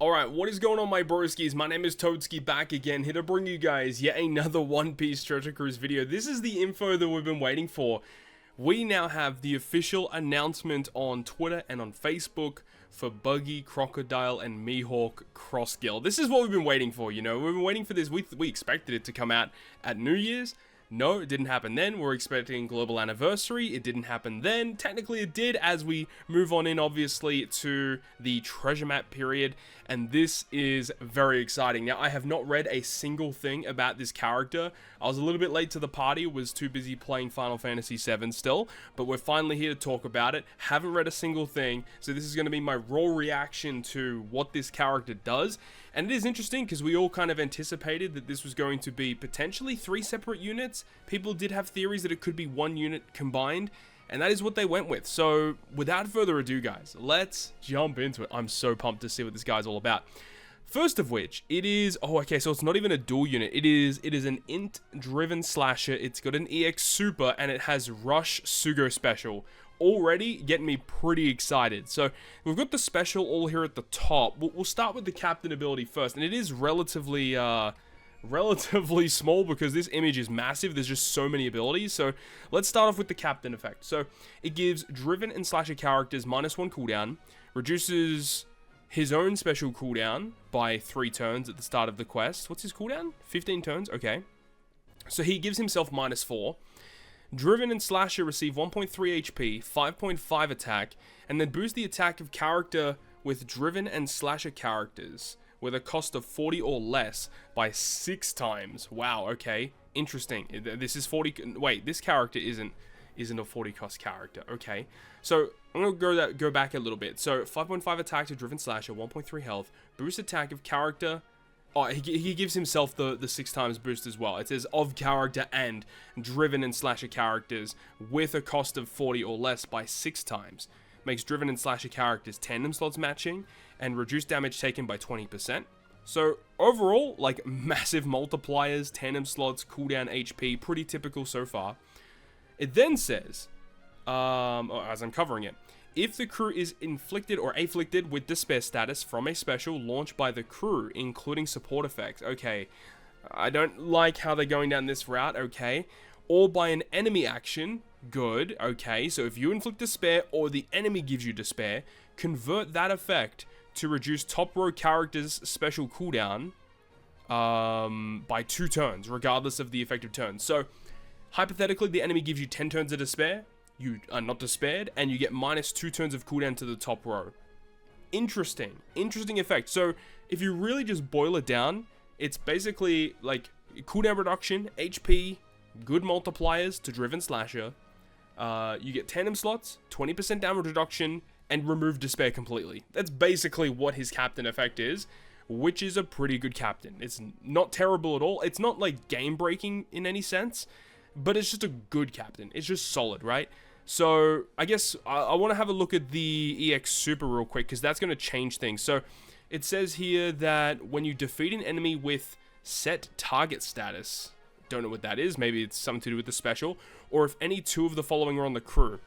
Alright, what is going on, my broskiis? My name is Toadskii, back again, here to bring you guys yet another One Piece Treasure Cruise video. This is the info that we've been waiting for. We now have the official announcement on Twitter and on Facebook for Buggy, Crocodile, and Mihawk Cross Guild. This is what we've been waiting for, you know. We've been waiting for this. We expected it to come out at New Year's. No, it didn't happen then. We're expecting Global Anniversary. It didn't happen then. Technically, it did as we move on in, obviously, to the treasure map period. And this is very exciting. Now, I have not read a single thing about this character. I was a little bit late to the party. Was too busy playing Final Fantasy VII still. But we're finally here to talk about it. Haven't read a single thing. So this is going to be my raw reaction to what this character does. And it is interesting because we all kind of anticipated that this was going to be potentially 3 separate units. People did have theories that it could be 1 unit combined, and that is what they went with. So without further ado, guys, let's jump into it. I'm so pumped to see what this guy's all about. First of which, it is, oh, okay, so it's not even a dual unit. It is an int-driven slasher. It's got an EX super, and it has Rush Sugo special. Already getting me pretty excited. So we've got the special all here at the top. We'll start with the captain ability first, and it is relatively small because this image is massive. There's just so many abilities. So let's start off with the captain effect. So it gives driven and slasher characters -1 cooldown, reduces his own special cooldown by 3 turns at the start of the quest. What's his cooldown? 15 turns. Okay, so he gives himself -4. Driven and Slasher receive 1.3 HP, 5.5 attack, and then boost the attack of character with Driven and Slasher characters with a cost of 40 or less by 6 times. Wow, okay. Interesting. This is 40... Wait, this character isn't a 40 cost character. Okay. So, I'm going to go back a little bit. So, 5.5 attack to Driven Slasher, 1.3 health, boost attack of character... Oh, he gives himself the 6 times boost as well. It says of character and driven and slasher characters with a cost of 40 or less by 6 times. Makes driven and slasher characters tandem slots matching and reduce damage taken by 20%. So overall, like massive multipliers, tandem slots, cooldown HP, pretty typical so far. It then says, as I'm covering it, if the crew is inflicted or afflicted with despair status from a special launched by the crew, including support effects. Okay, I don't like how they're going down this route, okay. Or by an enemy action, good, okay. So if you inflict despair or the enemy gives you despair, convert that effect to reduce top row characters' special cooldown by 2 turns, regardless of the effective turn. So, hypothetically, the enemy gives you 10 turns of despair. You are not despaired, and you get -2 turns of cooldown to the top row. Interesting effect. So if you really just boil it down, it's basically like cooldown reduction, HP, good multipliers to driven slasher. You get tandem slots, 20% damage reduction, and remove despair completely. That's basically what his captain effect is, which is a pretty good captain. It's not terrible at all. It's not like game breaking in any sense, but it's just a good captain. It's just solid, right? So, I guess I want to have a look at the EX Super real quick, because that's going to change things. So, it says here that when you defeat an enemy with set target status, don't know what that is, maybe it's something to do with the special, or if any 2 of the following are on the crew.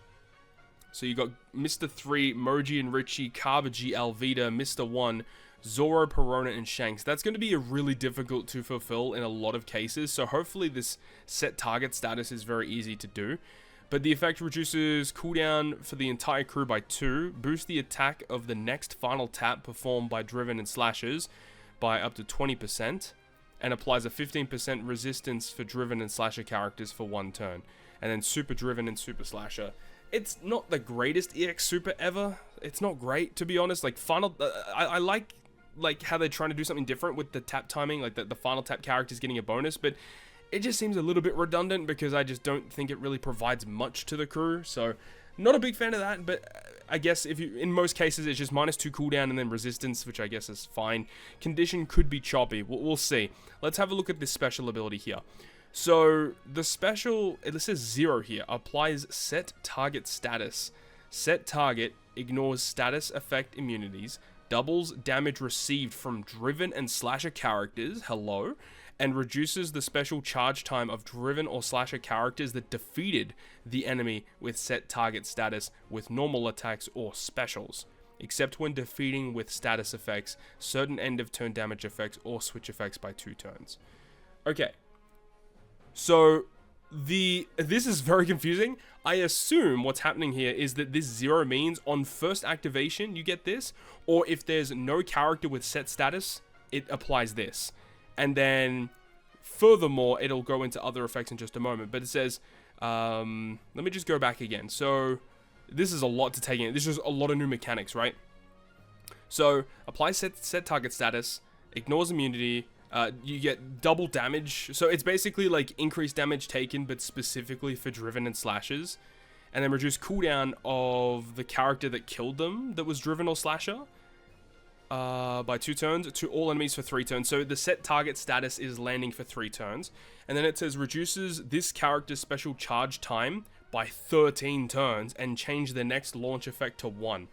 So, you got Mr. 3, Moji and Richie, Kabaji, Alvida, Mr. 1, Zoro, Perona, and Shanks. That's going to be a really difficult to fulfill in a lot of cases, so hopefully this set target status is very easy to do. But the effect reduces cooldown for the entire crew by 2, boosts the attack of the next final tap performed by Driven and Slashers by up to 20%, and applies a 15% resistance for Driven and Slasher characters for 1 turn. And then Super Driven and Super Slasher. It's not the greatest EX Super ever. It's not great, to be honest. Like, I like how they're trying to do something different with the tap timing, like the final tap characters getting a bonus, but it just seems a little bit redundant because I just don't think it really provides much to the crew. So, not a big fan of that, but I guess in most cases, it's just -2 cooldown and then resistance, which I guess is fine. Condition could be choppy. We'll see. Let's have a look at this special ability here. So, the special, it says 0 here, applies set target status. Set target ignores status effect immunities, doubles damage received from driven and slasher characters, hello, and reduces the special charge time of driven or slasher characters that defeated the enemy with set target status with normal attacks or specials. except when defeating with status effects, certain end of turn damage effects, or switch effects by 2 turns. Okay. So, this is very confusing. I assume what's happening here is that this 0 means on first activation you get this, or if there's no character with set status, it applies this. And then, furthermore, it'll go into other effects in just a moment. But it says, let me just go back again. So, this is a lot to take in. This is a lot of new mechanics, right? So, apply set target status, ignores immunity, you get double damage. So, it's basically like increased damage taken, but specifically for driven and slashes. And then reduce cooldown of the character that killed them, that was driven or slasher, by 2 turns, to all enemies for 3 turns. So, the set target status is landing for 3 turns. And then it says, reduces this character's special charge time by 13 turns and change the next launch effect to 1.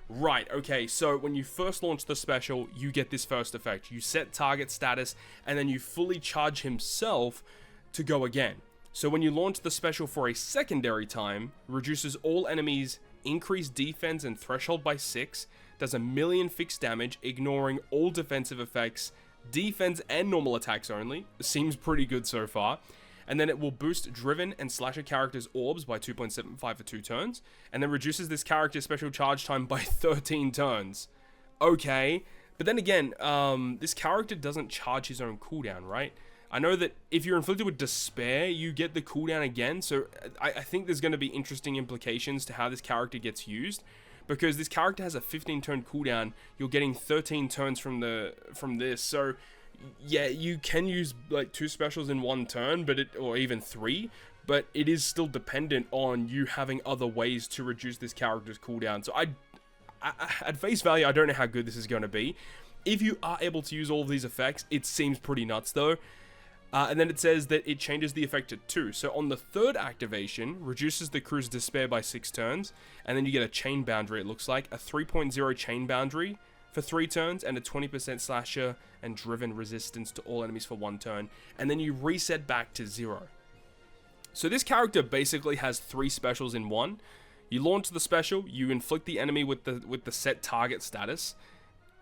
Right, okay, so when you first launch the special, you get this first effect. You set target status, and then you fully charge himself to go again. So when you launch the special for a secondary time, reduces all enemies' increased defense and threshold by 6, does 1,000,000 fixed damage, ignoring all defensive effects, defense and normal attacks only. Seems pretty good so far. And then it will boost driven and slasher characters' orbs by 2.75 for 2 turns. And then reduces this character's special charge time by 13 turns. Okay. But then again, this character doesn't charge his own cooldown, right? I know that if you're inflicted with despair, you get the cooldown again. So I think there's going to be interesting implications to how this character gets used. Because this character has a 15-turn cooldown. You're getting 13 turns from this. So yeah, you can use like 2 specials in 1 turn, or even 3, but it is still dependent on you having other ways to reduce this character's cooldown. So I at face value, I don't know how good this is going to be. If you are able to use all of these effects, it seems pretty nuts though. And then it says that it changes the effect to 2. So on the 3rd activation, reduces the crew's despair by 6 turns, and then you get a chain boundary, it looks like, a 3.0 chain boundary for 3 turns, and a 20% slasher and driven resistance to all enemies for 1 turn, and then you reset back to 0. So this character basically has 3 specials in 1. You launch the special, you inflict the enemy with the set target status,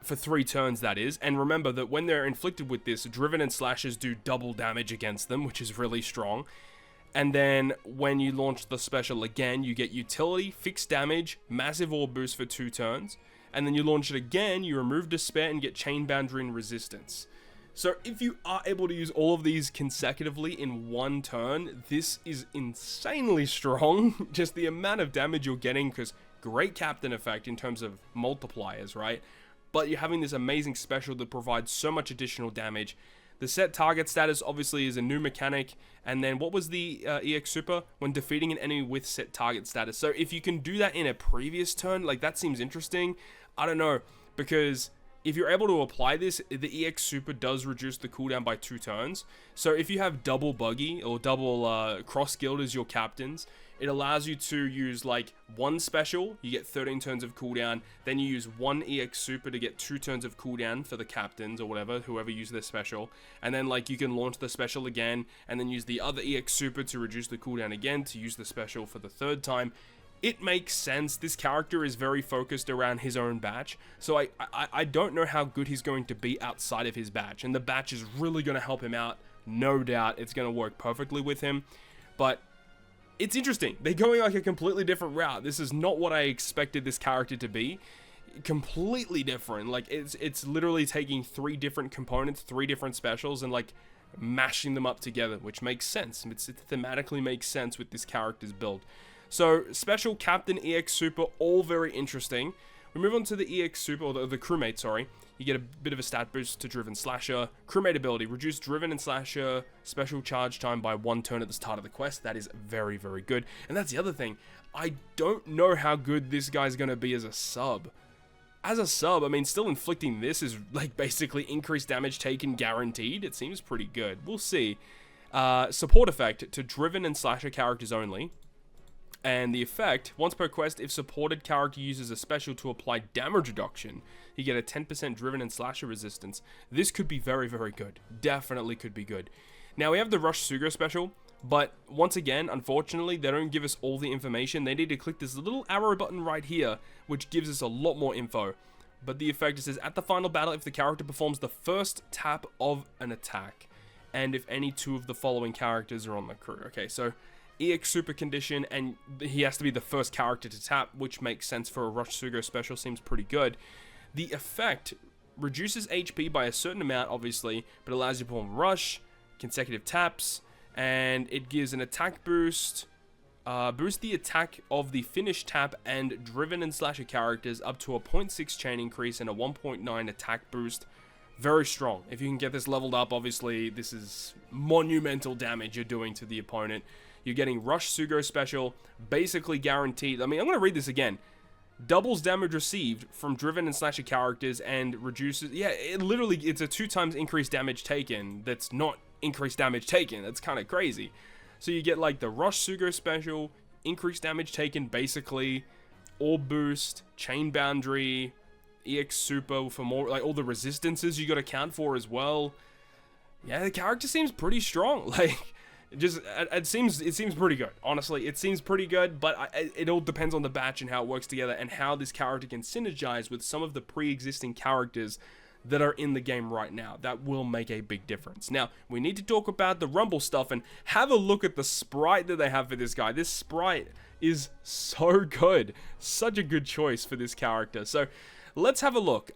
for 3 turns that is, and remember that when they're inflicted with this, driven and slashers do double damage against them, which is really strong. And then when you launch the special again, you get utility, fixed damage, massive orb boost for 2 turns. And then you launch it again, you remove despair and get chain boundary and resistance. So if you are able to use all of these consecutively in 1 turn, this is insanely strong. Just the amount of damage you're getting, because great captain effect in terms of multipliers, right? But you're having this amazing special that provides so much additional damage. The set target status obviously is a new mechanic. And then what was the EX super? When defeating an enemy with set target status. So if you can do that in a previous turn, like that seems interesting. I don't know, because if you're able to apply this, the EX super does reduce the cooldown by 2 turns. So if you have double buggy or double cross guild as your captains, it allows you to use like 1 special, you get 13 turns of cooldown, then you use 1 EX super to get 2 turns of cooldown for the captains or whatever, whoever used their special, and then like you can launch the special again, and then use the other EX super to reduce the cooldown again to use the special for the 3rd time. It makes sense. This character is very focused around his own batch, so I don't know how good he's going to be outside of his batch, and the batch is really going to help him out. No doubt it's going to work perfectly with him, but it's interesting. They're going like a completely different route. This is not what I expected this character to be. Completely different. Like it's literally taking 3 different components, 3 different specials, and like mashing them up together, which makes sense. It thematically makes sense with this character's build. So special, captain, EX super, all very interesting. We move on to the EX super, or the crewmate, sorry. You get a bit of a stat boost to driven slasher. Crewmate ability, reduce driven and slasher special charge time by 1 turn at the start of the quest. That is very, very good. And that's the other thing. I don't know how good this guy's going to be as a sub. As a sub, I mean, still inflicting this is like basically increased damage taken guaranteed. It seems pretty good. We'll see. Support effect to driven and slasher characters only. And the effect, once per quest, if supported character uses a special to apply damage reduction, you get a 10% driven and slasher resistance. This could be very, very good. Definitely could be good. Now we have the Rush Sugo special. But once again, unfortunately, they don't give us all the information. They need to click this little arrow button right here, which gives us a lot more info. But the effect says, at the final battle, if the character performs the first tap of an attack, and if any two of the following characters are on the crew. Okay, so EX super condition, and he has to be the first character to tap, which makes sense for a Rush Sugo special, seems pretty good. The effect reduces HP by a certain amount, obviously, but allows you to perform rush, consecutive taps, and it gives an attack boost, boost the attack of the finish tap and driven and slasher characters up to a 0.6 chain increase and a 1.9 attack boost. Very strong. If you can get this leveled up, obviously, this is monumental damage you're doing to the opponent. You're getting Rush Sugo special, basically guaranteed. I mean, I'm going to read this again. Doubles damage received from driven and slasher characters and reduces... Yeah, it's a 2 times increased damage taken that's not increased damage taken. That's kind of crazy. So you get like the Rush Sugo special, increased damage taken basically, orb boost, chain boundary, EX super for more, like all the resistances you got to count for as well. Yeah, the character seems pretty strong. Like, it seems pretty good. Honestly, it seems pretty good, but it all depends on the batch and how it works together and how this character can synergize with some of the pre-existing characters that are in the game right now. That will make a big difference. Now, we need to talk about the Rumble stuff and have a look at the sprite that they have for this guy. This sprite is so good. Such a good choice for this character. So, let's have a look.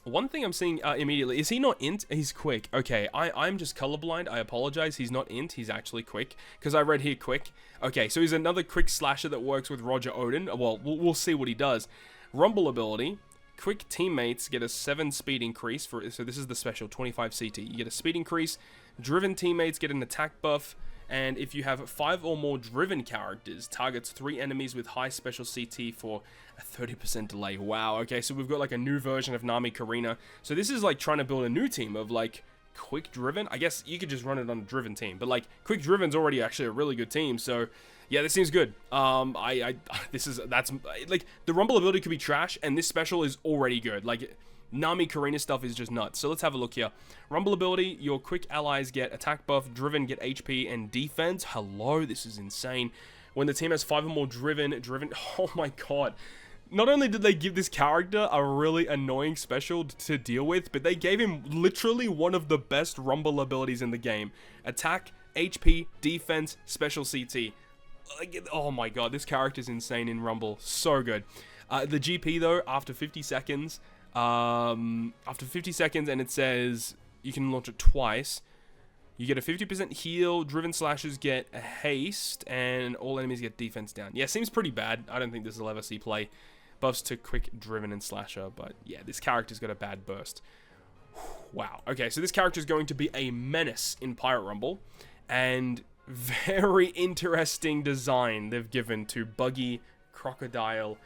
One thing I'm seeing immediately, is he not int? He's quick. Okay, I'm just colorblind. I apologize. He's not int. He's actually quick, because I read here quick. Okay, so he's another quick slasher that works with Roger Odin. Well, we'll see what he does. Rumble ability. Quick teammates get a 7 speed increase, so this is the special, 25 CT. You get a speed increase. Driven teammates get an attack buff. And if you have 5 or more driven characters, targets 3 enemies with high special CT for a 30% delay. Wow, okay, so we've got like a new version of Nami Karina. So this is like trying to build a new team of like quick driven. I guess you could just run it on a driven team, but like quick driven's already actually a really good team. So yeah, this seems good. That's like the Rumble ability could be trash, and this special is already good. Like, Nami Karina stuff is just nuts. So let's have a look here. Rumble ability, your quick allies get attack buff, driven get HP and defense. Hello, this is insane. When the team has 5 or more driven, oh my god. Not only did they give this character a really annoying special to deal with, but they gave him literally one of the best Rumble abilities in the game. Attack, HP, defense, special CT. Oh my god, this character's insane in Rumble. So good. The GP though, after 50 seconds, and it says you can launch it twice, you get a 50% heal, driven slashers get a haste, and all enemies get defense down. Yeah, seems pretty bad. I don't think this will ever see play. Buffs to quick, driven, and slasher, but yeah, this character's got a bad burst. Wow. Okay, so this character is going to be a menace in Pirate Rumble, and very interesting design they've given to Buggy, Crocodile,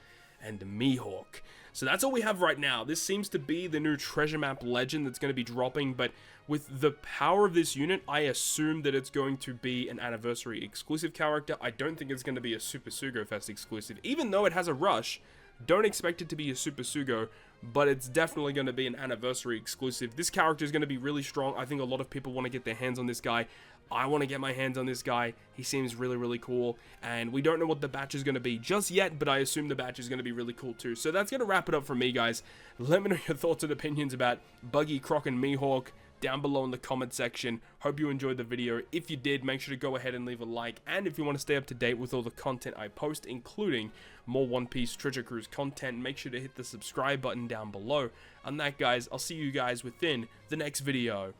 and Mihawk. So that's all we have right now. This seems to be the new treasure map legend that's going to be dropping, but with the power of this unit, I assume that it's going to be an anniversary exclusive character. I don't think it's going to be a Super Sugo Fest exclusive. Even though it has a rush, don't expect it to be a Super Sugo, but it's definitely going to be an anniversary exclusive. This character is going to be really strong. I think a lot of people want to get their hands on this guy. I want to get my hands on this guy. He seems really, really cool. And we don't know what the batch is going to be just yet, but I assume the batch is going to be really cool too. So that's going to wrap it up for me, guys. Let me know your thoughts and opinions about Buggy, Croc, and Mihawk down below in the comment section. Hope you enjoyed the video. If you did, make sure to go ahead and leave a like. And if you want to stay up to date with all the content I post, including more One Piece Treasure Cruise content, make sure to hit the subscribe button down below. On that, guys, I'll see you guys within the next video.